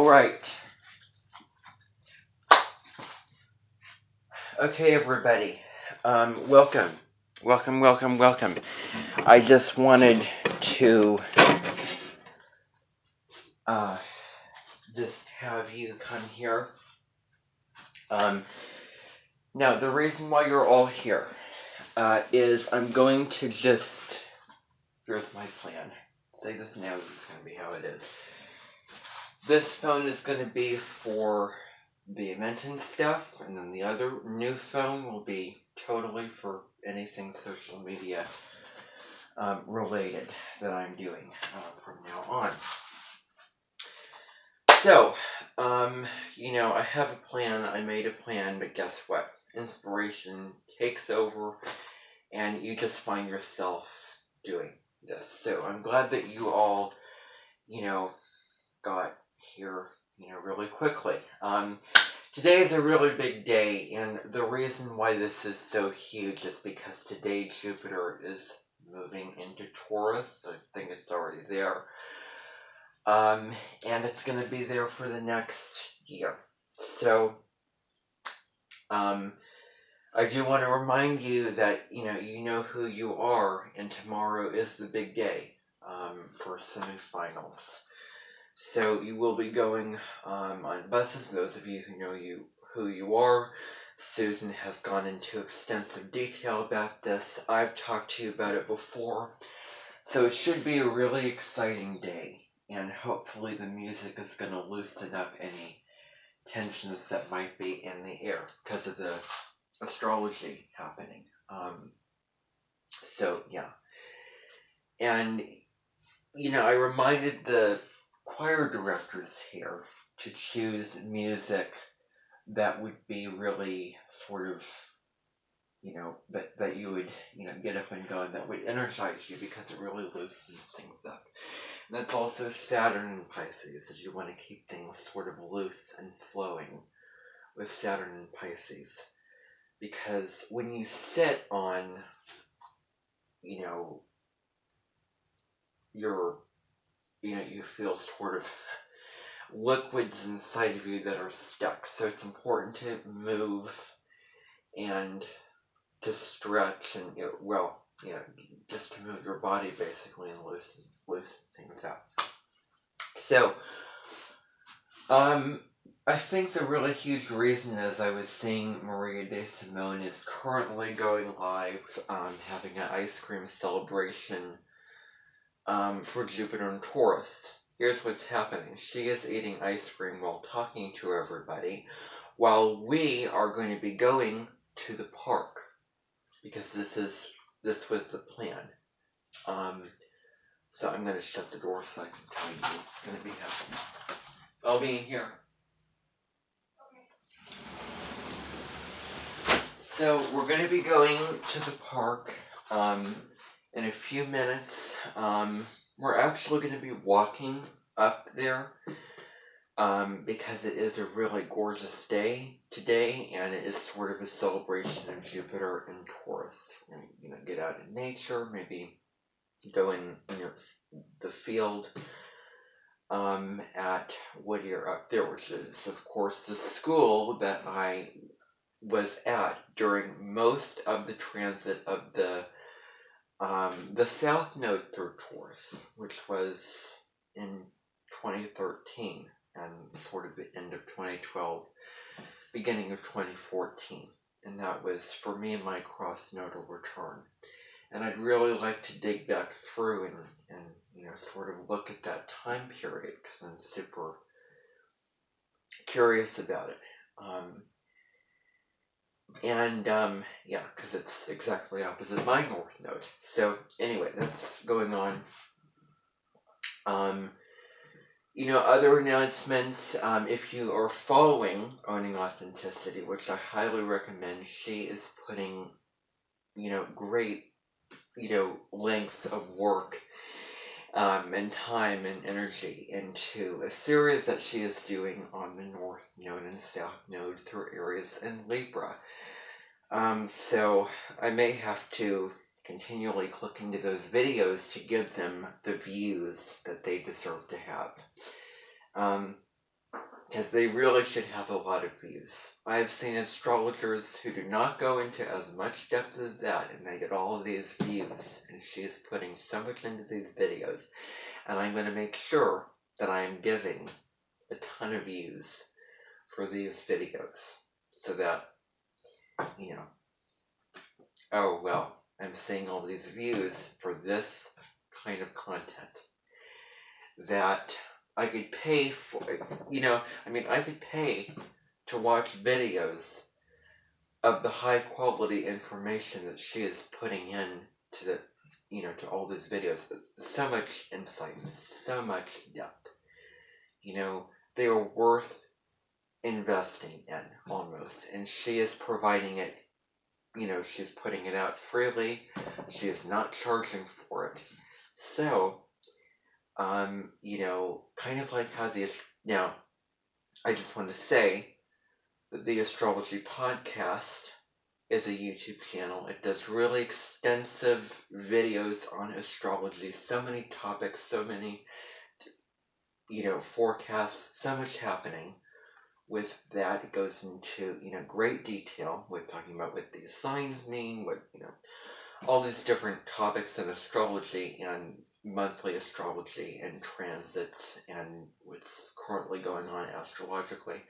All right. Okay, everybody. Welcome. Welcome. I just wanted to just have you come here. Now, the reason why you're all here is I'm going to just... Here's my plan. Say this now, this is going to be how it is. This phone is going to be for the Amenten stuff, and then the other new phone will be totally for anything social media related that I'm doing from now on. So, I have a plan, I made a plan, but guess what? Inspiration takes over, and you just find yourself doing this. So I'm glad that you all, got here, really quickly. Today is a really big day, and the reason why this is so huge is because today Jupiter is moving into Taurus. I think it's already there. And it's going to be there for the next year. So, I do want to remind you that, you know who you are, and tomorrow is the big day for semifinals. So you will be going on buses. Those of you who know who you are, Susan has gone into extensive detail about this. I've talked to you about it before. So it should be a really exciting day, and hopefully the music is going to loosen up any tensions that might be in the air because of the astrology happening. So yeah. And, I reminded the choir directors here to choose music that would be really sort of, that you would, get up and go, and that would energize you because it really loosens things up. And that's also Saturn in Pisces, that you want to keep things sort of loose and flowing with Saturn in Pisces. Because when you sit on, you feel sort of liquids inside of you that are stuck. So it's important to move and to stretch and, just to move your body basically and loosen things up. So, I think the really huge reason is I was seeing Maria de Simone is currently going live, having an ice cream celebration for Jupiter and Taurus. Here's what's happening. She is eating ice cream while talking to everybody, while we are going to be going to the park, because this was the plan. So I'm going to shut the door so I can tell you what's going to be happening. I'll be in here. So we're going to be going to the park in a few minutes. We're actually going to be walking up there because it is a really gorgeous day today, and it is sort of a celebration of Jupiter and Taurus. We're going to get out in nature, maybe go in the field at Whittier up there, which is, of course, the school that I was at during most of the transit of the South Node through Taurus, which was in 2013 and sort of the end of 2012, beginning of 2014. And that was, for me, my cross-nodal return. And I'd really like to dig back through and sort of look at that time period, because I'm super curious about it. Because it's exactly opposite my North Node. So anyway, that's going on. Other announcements, if you are following Owning Authenticity, which I highly recommend, she is putting, great, lengths of work and time and energy into a series that she is doing on the North Node and South Node through Aries and Libra. So I may have to continually click into those videos to give them the views that they deserve to have. because they really should have a lot of views. I have seen astrologers who do not go into as much depth as that, and they get all of these views, and she is putting so much into these videos, and I'm going to make sure that I am giving a ton of views for these videos, so that, you know, oh well, I'm seeing all these views for this kind of content that I could pay for. I could pay to watch videos of the high quality information that she is putting in to to all these videos. So much insight, so much depth. They are worth investing in almost, and she is providing it. She's putting it out freely. She is not charging for it. So, kind of like how now, I just want to say that the Astrology Podcast is a YouTube channel. It does really extensive videos on astrology, so many topics, so many, forecasts, so much happening with that. It goes into, great detail with talking about what these signs mean, what, all these different topics in astrology and monthly astrology and transits and what's currently going on astrologically.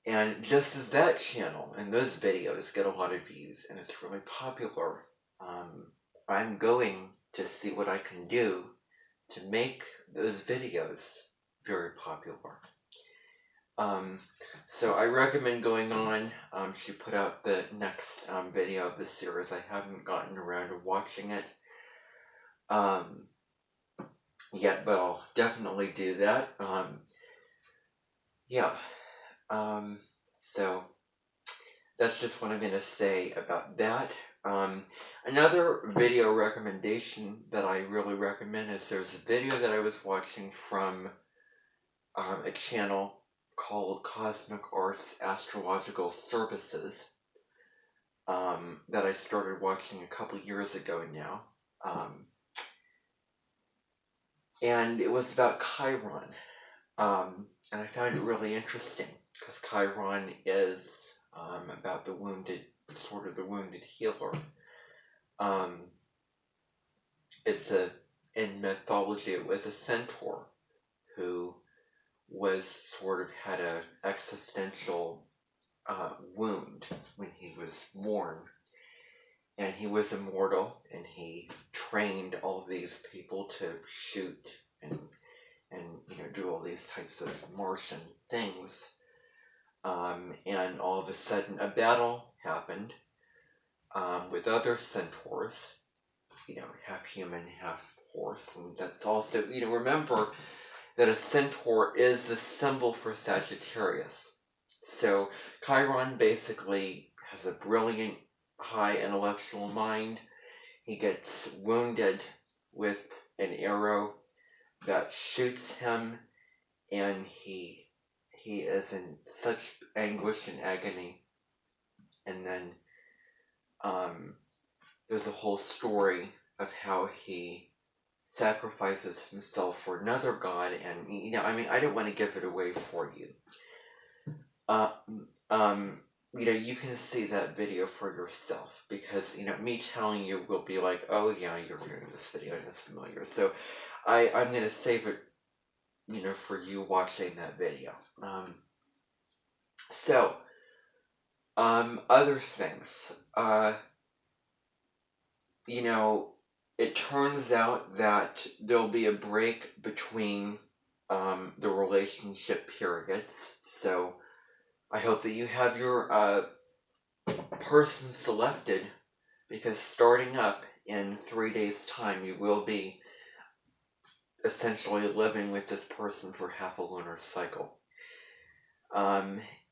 And just as that channel and those videos get a lot of views and it's really popular, I'm going to see what I can do to make those videos very popular. So I recommend going on. She put out the next video of the series. I haven't gotten around to watching it yet, but I'll definitely do that. So that's just what I'm going to say about that. Another video recommendation that I really recommend is there's a video that I was watching from a channel called Cosmic Arts Astrological Services that I started watching a couple years ago now. And it was about Chiron. And I found it really interesting because Chiron is about the wounded healer. In mythology, it was a centaur who was had a existential wound when he was born, and he was immortal, and he trained all these people to shoot and do all these types of Martian things. And all of a sudden, a battle happened with other centaurs, half human, half horse, and that's also, remember that a centaur is the symbol for Sagittarius. So Chiron basically has a brilliant, high intellectual mind. He gets wounded with an arrow that shoots him, and he is in such anguish and agony. And then there's a whole story of how he sacrifices himself for another god, and I don't want to give it away for you. You can see that video for yourself, because me telling you will be like, oh yeah, you're hearing this video and it's familiar. So I'm gonna save it, for you watching that video. Other things. It turns out that there'll be a break between the relationship periods. So I hope that you have your person selected, because starting up in 3 days' time, you will be essentially living with this person for half a lunar cycle.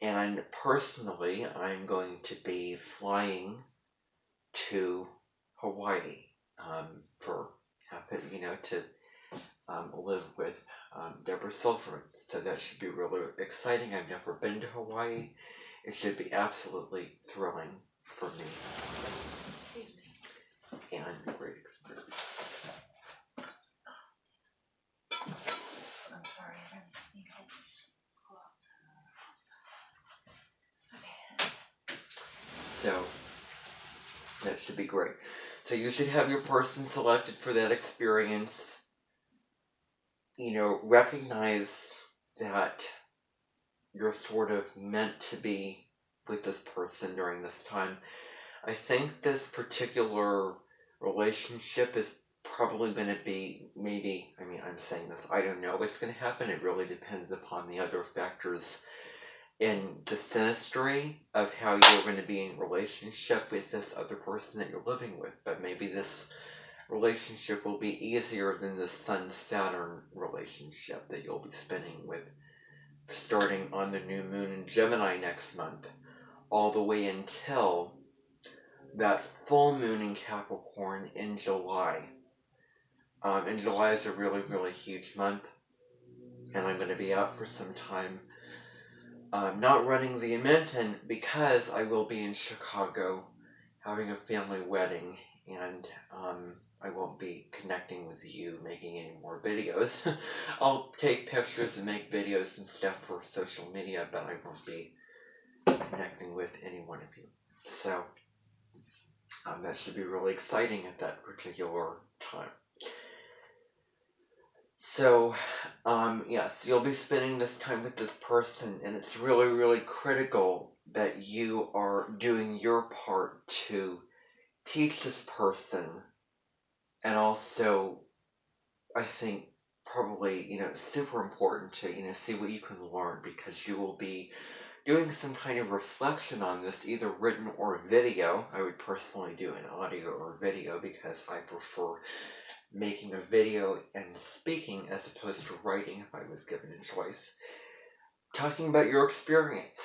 And personally, I'm going to be flying to Hawaii for to live with Deborah Silver. So that should be really exciting. I've never been to Hawaii. It should be absolutely thrilling for me. Excuse me. And a great experience. I'm sorry. So that should be great. So you should have your person selected for that experience. Recognize that you're sort of meant to be with this person during this time. I think this particular relationship is probably going to be I'm saying this, I don't know what's going to happen. It really depends upon the other factors in the synastry of how you're going to be in relationship with this other person that you're living with. But maybe this relationship will be easier than the Sun-Saturn relationship that you'll be spending with, starting on the new moon in Gemini next month, all the way until that full moon in Capricorn in July. And July is a really, really huge month, and I'm going to be out for some time. Not running the Amenten because I will be in Chicago having a family wedding, and I won't be connecting with you, making any more videos. I'll take pictures and make videos and stuff for social media, but I won't be connecting with any one of you. So that should be really exciting at that particular time. So, yes, you'll be spending this time with this person, and it's really, really critical that you are doing your part to teach this person, and also, I think, probably, super important to, see what you can learn, because you will be doing some kind of reflection on this, either written or video. I would personally do an audio or video because I prefer making a video and speaking as opposed to writing if I was given a choice. Talking about your experience.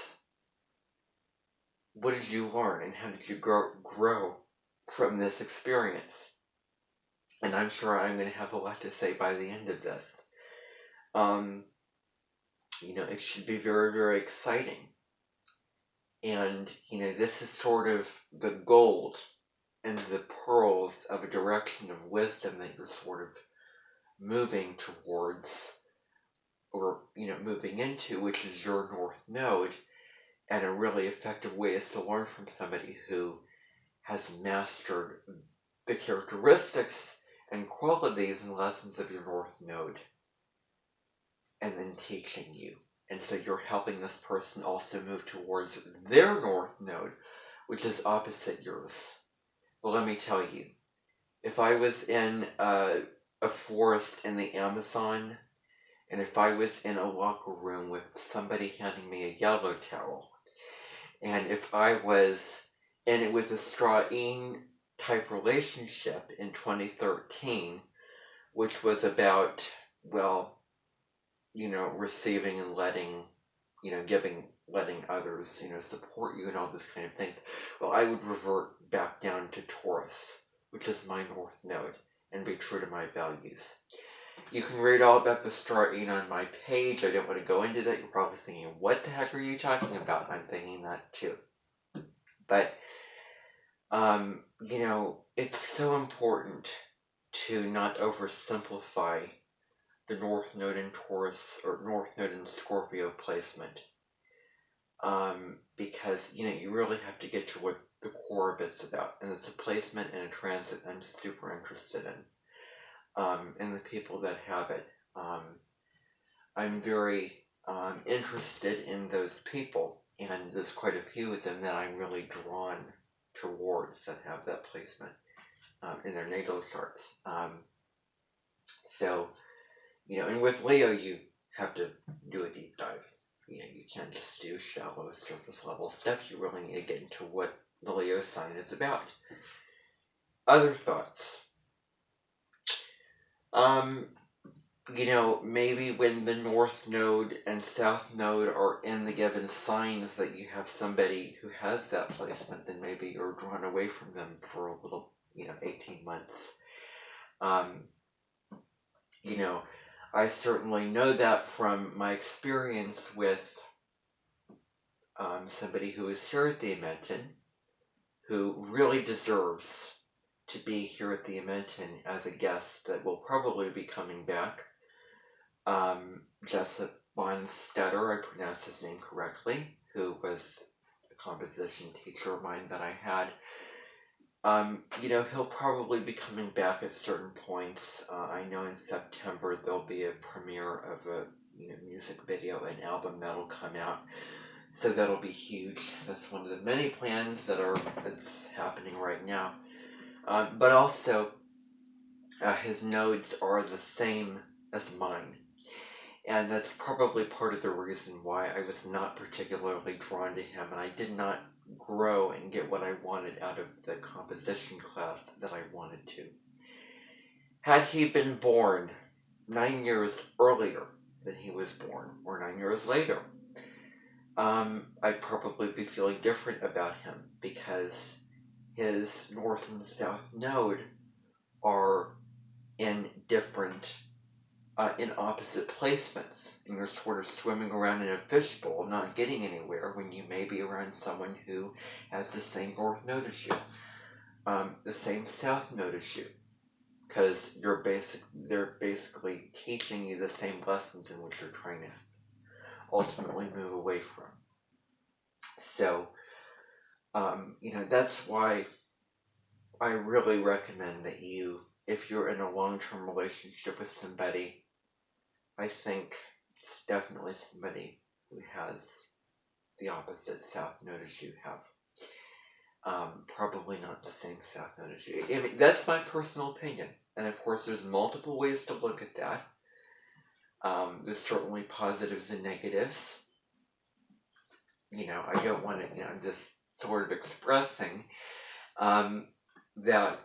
What did you learn and how did you grow from this experience? And I'm sure I'm going to have a lot to say by the end of this. It should be very, very exciting. And, this is sort of the gold and the pearls of a direction of wisdom that you're sort of moving towards, or moving into, which is your North Node. And a really effective way is to learn from somebody who has mastered the characteristics and qualities and lessons of your North Node, and then teaching you. And so you're helping this person also move towards their North Node, which is opposite yours. Well, let me tell you, if I was in a forest in the Amazon, and if I was in a locker room with somebody handing me a yellow towel, and if I was in it with a straw-in type relationship in 2013, which was about, receiving and letting, letting others, support you and all those kind of things, well, I would revert back down to Taurus, which is my North Node, and be true to my values. You can read all about the straw-in on my page. I don't want to go into that. You're probably thinking, what the heck are you talking about? I'm thinking that too. But, it's so important to not oversimplify the North Node in Taurus or North Node in Scorpio placement. Because, you really have to get to what the core of it's about. And it's a placement and a transit I'm super interested in. And the people that have it. I'm very interested in those people, and there's quite a few of them that I'm really drawn towards that have that placement in their natal charts. So, and with Leo, you have to do a deep dive. You can't just do shallow surface level stuff. You really need to get into what the Leo sign is about. Other thoughts. Maybe when the North Node and South Node are in the given signs that you have somebody who has that placement, then maybe you're drawn away from them for a little, 18 months. I certainly know that from my experience with somebody who is here at the Amenten, who really deserves to be here at the Amenten as a guest that will probably be coming back. Jessup Bonstetter, I pronounced his name correctly, who was composition teacher of mine that I had. He'll probably be coming back at certain points. I know in September there'll be a premiere of a music video, an album that'll come out. So that'll be huge. That's one of the many plans that's happening right now. But also, his nodes are the same as mine. And that's probably part of the reason why I was not particularly drawn to him, and I did not grow and get what I wanted out of the composition class that I wanted to. Had he been born 9 years earlier than he was born, or 9 years later, I'd probably be feeling different about him, because his north and south node are in opposite placements, and you're sort of swimming around in a fishbowl, not getting anywhere, when you may be around someone who has the same north node as you, the same south node as you, because they're basically teaching you the same lessons in which you're trying to ultimately move away from. So, that's why I really recommend that if you're in a long-term relationship with somebody, I think it's definitely somebody who has the opposite south node as you have. Probably not the same south node as you. I mean, that's my personal opinion. And of course, there's multiple ways to look at that. There's certainly positives and negatives. I don't want to, I'm just sort of expressing that,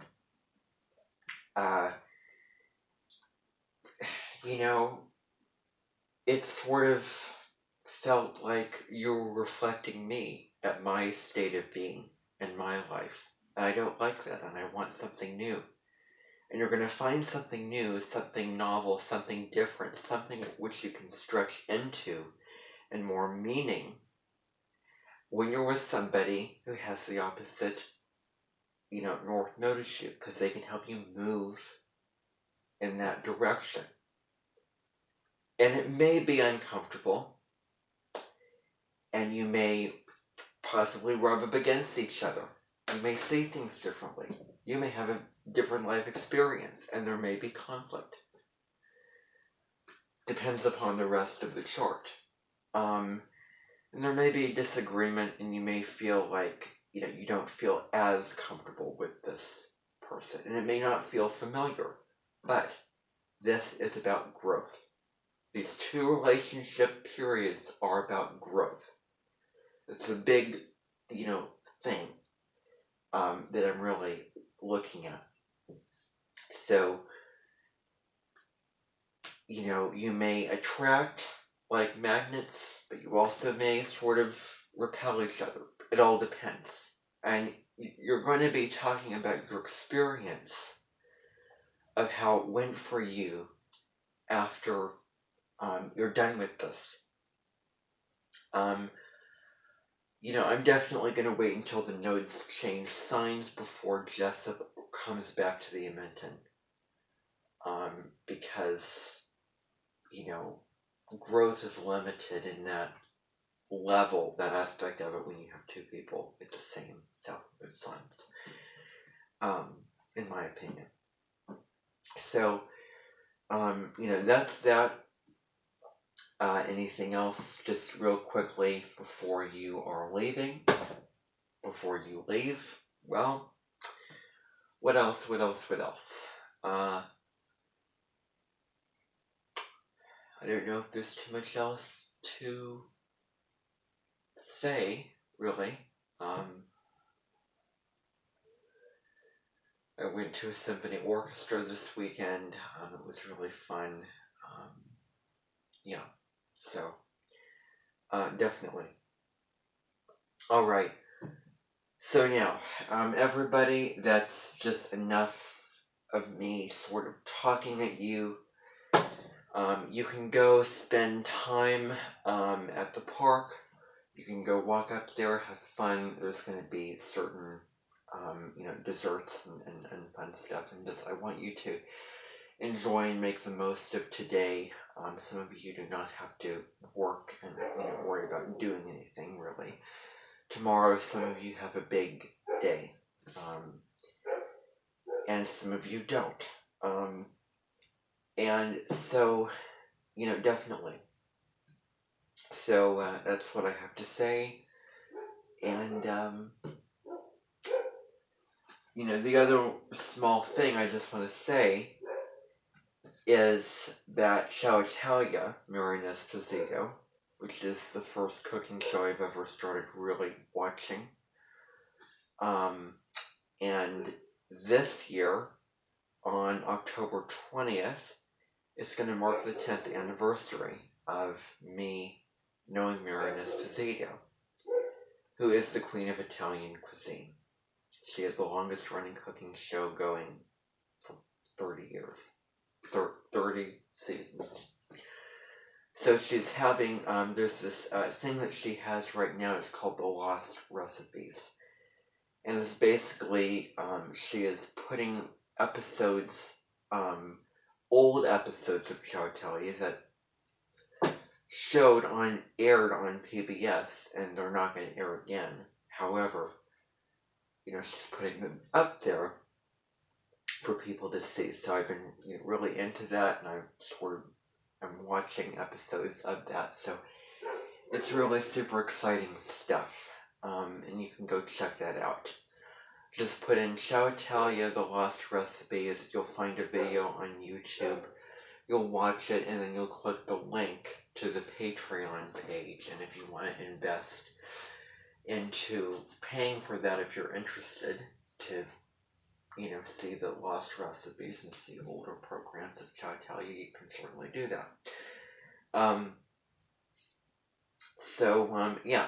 it sort of felt like you were reflecting me at my state of being in my life. And I don't like that, and I want something new. And you're going to find something new, something novel, something different, something which you can stretch into and more meaning when you're with somebody who has the opposite, north node as you, because they can help you move in that direction. And it may be uncomfortable, and you may possibly rub up against each other. You may see things differently. You may have a different life experience, and there may be conflict. Depends upon the rest of the chart. And there may be a disagreement, and you may feel like, you don't feel as comfortable with this person. And it may not feel familiar, but this is about growth. These two relationship periods are about growth. It's a big, thing that I'm really looking at. So, you may attract like magnets, but you also may sort of repel each other. It all depends. And you're going to be talking about your experience of how it went for you after you're done with this. I'm definitely going to wait until the nodes change signs before Jessup comes back to the Amenten. Because, growth is limited in that level, that aspect of it, when you have two people at the same south node signs. In my opinion. So, that's that. Anything else, just real quickly before you are leaving? Before you leave? Well, what else? I don't know if there's too much else to say, really. I went to a symphony orchestra this weekend. It was really fun. So, definitely. Alright. So now, everybody, that's just enough of me sort of talking at you. You can go spend time at the park. You can go walk up there, have fun. There's going to be certain, desserts and fun stuff. And I want you to enjoy and make the most of today. Some of you do not have to work and worry about doing anything really tomorrow some of you have a big day, and some of you don't. And so, definitely. So that's what I have to say. And, the other small thing I just want to say is that Ciao Italia, Marina Esposito, which is the first cooking show I've ever started really watching. And this year, on October 20th, it's going to mark the 10th anniversary of me knowing Marina Esposito, who is the queen of Italian cuisine. She had the longest running cooking show going for 30 years. 30 seasons. So she's having, there's this thing that she has right now, it's called The Lost Recipes. And it's basically, she is putting episodes, old episodes of Ciao Italia that aired on PBS, and they're not going to air again. However, she's putting them up there for people to see. So I've been really into that, and I'm watching episodes of that. So it's really super exciting stuff, and you can go check that out. Just put in Ciao Italia, The Lost Recipes. You'll find a video on YouTube. You'll watch it, and then you'll click the link to the Patreon page. And if you want to invest into paying for that, if you're interested to see the Lost Recipes and see older programs of Ciao Italia, you can certainly do that. Yeah.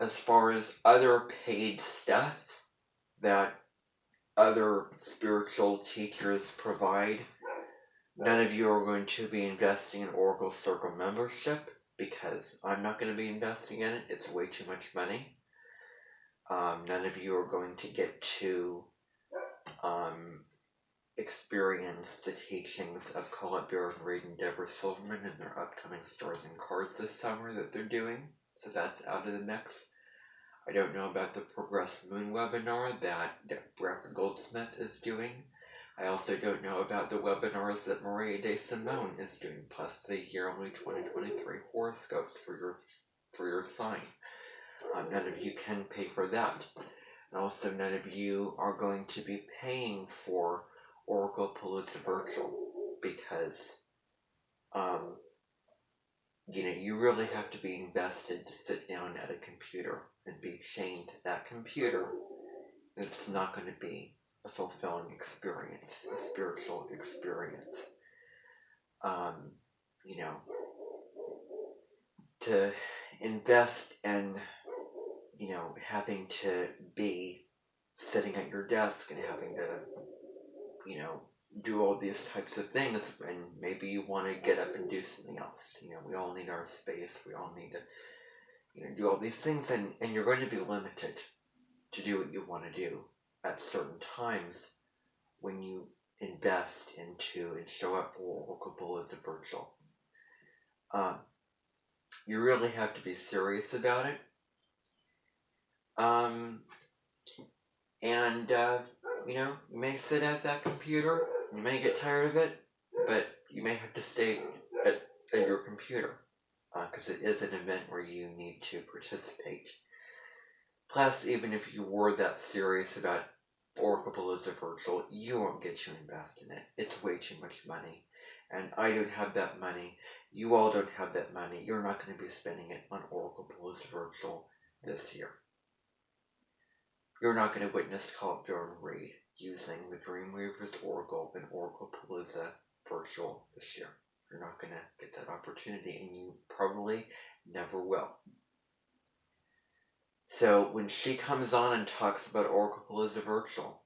As far as other paid stuff that other spiritual teachers provide, none of you are going to be investing in Oracle Circle membership, because I'm not going to be investing in it. It's way too much money. None of you are going to get to experience the teachings of Colette Bear and Reed and Deborah Silverman and their upcoming Stars and Cards this summer that they're doing. So that's out of the mix. I don't know about the Progress Moon webinar that Bradford Goldsmith is doing. I also don't know about the webinars that Maria De Simone is doing, plus the yearly 2023 horoscopes for your sign. None of you can pay for that. And also none of you are going to be paying for Oracle Palooza Virtual, because you really have to be invested to sit down at a computer and be chained to that computer. And it's not going to be a fulfilling experience, a spiritual experience. To invest in, having to be sitting at your desk and having to, do all these types of things, and maybe you want to get up and do something else. We all need our space. We all need to, do all these things, and you're going to be limited to do what you want to do at certain times when you invest into and show up for Oracle Palooza Virtual. You really have to be serious about it. You may sit at that computer, you may get tired of it, but you may have to stay at your computer, because it is an event where you need to participate. Plus, even if you were that serious about Oracle Palooza Virtual, you won't get to invest in it. It's way too much money, and I don't have that money. You all don't have that money. You're not going to be spending it on Oracle Palooza Virtual this year. You're not going to witness Colette Bear and Reed using the Dreamweaver's Oracle and Oracle Palooza Virtual this year. You're not going to get that opportunity, and you probably never will. So when she comes on and talks about Oracle Palooza Virtual,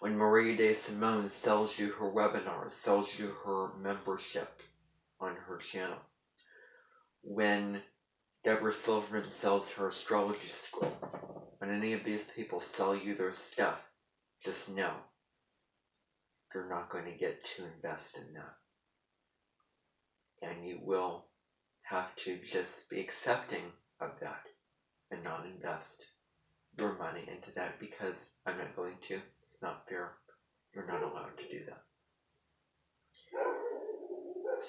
when Maria De Simone sells you her webinars, sells you her membership on her channel, when Deborah Silverman sells her astrology school, when any of these people sell you their stuff, just know you're not going to get to invest in that. And you will have to just be accepting of that and not invest your money into that because I'm not going to. It's not fair. You're not allowed to do that.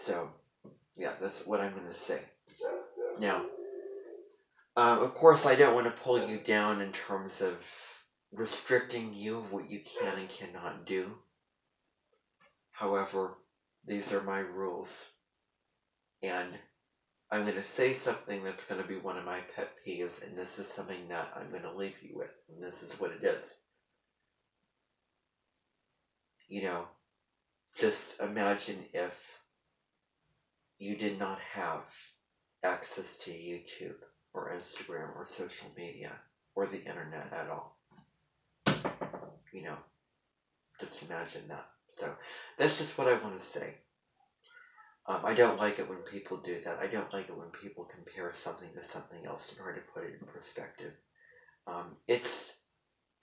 So, yeah, that's what I'm going to say. Now, of course, I don't want to pull you down in terms of restricting you of what you can and cannot do. However, these are my rules. And I'm going to say something that's going to be one of my pet peeves, and this is something that I'm going to leave you with, and this is what it is. You know, just imagine if you did not have access to YouTube or Instagram or social media or the internet at all. You know, just imagine that. So that's just what I want to say. I don't like it when people do that. I don't like it when people compare something to something else to try to put it in perspective. It's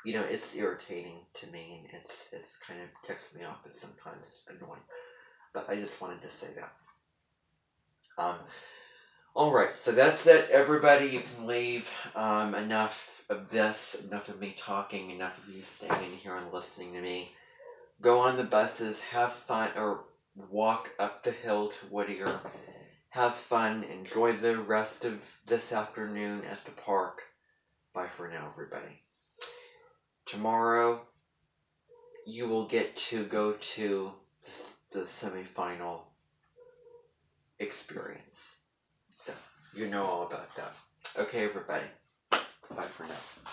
it's irritating to me, and it's kind of ticks me off. It's sometimes annoying, but I just wanted to say that. All right, so that's it, everybody. You can leave. Enough of this. Enough of me talking. Enough of you staying in here and listening to me. Go on the buses. Have fun, or walk up the hill to Whittier. Have fun. Enjoy the rest of this afternoon at the park. Bye for now, everybody. Tomorrow, you will get to go to the semifinal experience. So, you know all about that. Okay, everybody. Bye for now.